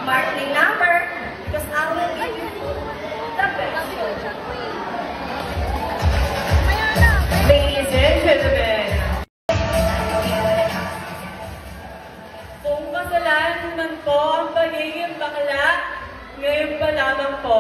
marking number because I will give you the best show. Ladies and gentlemen, kung kasalanan man po ang pagiging bakla, ngayon pa lamang po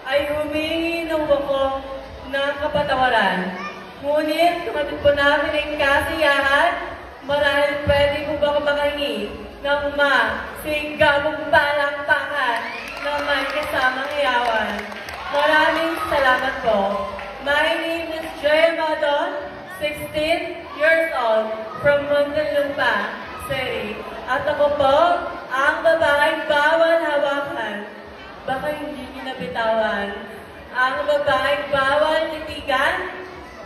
ay humingi ng wako ng kapatawaran. Ngunit kapatid po namin ang kasiyahan, marahil pwede po ba makahingi ng masinggabong palakpakan na may kasamang iyawan. Maraming salamat po. My name is Joy Madon, 16 years old, from Muntinlupa City. At ako po, ang babaeng bawal hawakan. Baka hindi kinabitawan. Ang babaeng bawal titigan.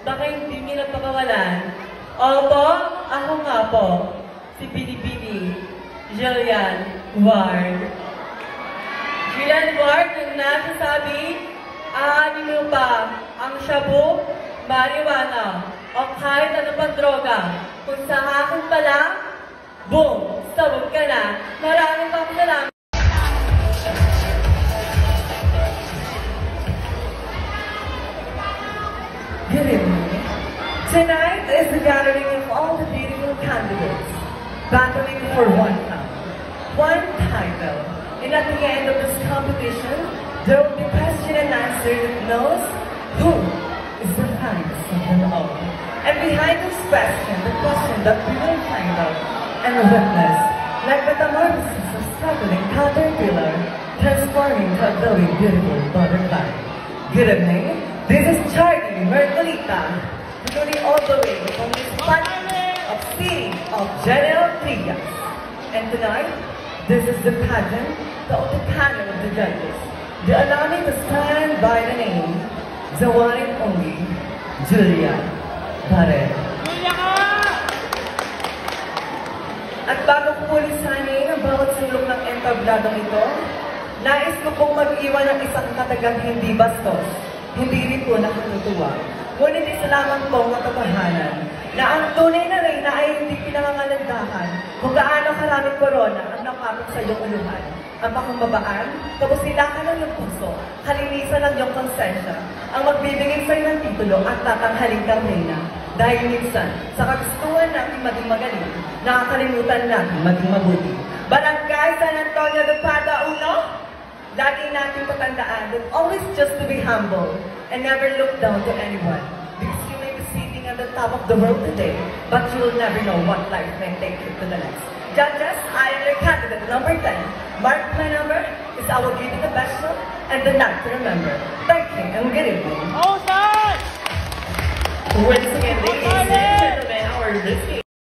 Baka hindi kinapakawalan. Opo, ako nga po, si Binibini Jillian Ward. Jillian Ward ang nasasabi, aanin mo ba ang shabu, marijuana, o kahit ano pang droga. Kung sa akin pa lang, boom, sabog ka na. Maraming pang salamat. Good evening. Tonight is the gathering of all the beautiful candidates, battling for one cup, one title. And at the end of this competition, there will be question and answer that knows who is the finest of them all. And behind this question, the question that we will find out and witness, like metamorphosis of struggling caterpillar, transforming to a glowing, beautiful butterfly. Good evening. This is Charlie Mercolita, coming all the way from the spot of City of General Trias. And tonight, this is the pageant, the panel of the judges. They allow me to stand by the name, the one and only, Julia Barret. At bago ko pulisanin ang bawat sulok ng entabladong ito, nais ko pong mag-iwan ng isang katagang hindi bastos. Hindi rin po nakatutuwa. Ngunit isa lamang pong katotohanan na ang tunay na reyna ay hindi pinangangalandakan kung gaano karaming korona ang napapot sa iyong uluhan. Ang pakambabaan, kabusilakan ng iyong puso, kalinisan ng iyong konsensya, ang magbibigay sa iyo ng titulo at tatanghalin kang reyna. Dahil minsan, sa kagustuhan natin maging magaling, nakakalimutan natin maging mabuti. Barangay San Antonio de Pada Uno, lagi natin patandaan that always just to be humble and never look down to anyone. Because you may be sitting at the top of the world today, but you will never know what life may take you to the next. Judges, I am your candidate number 10. Mark my number is I will give you the best show and the night to remember. Thank you and good evening. Once again, ladies and gentlemen, our listening.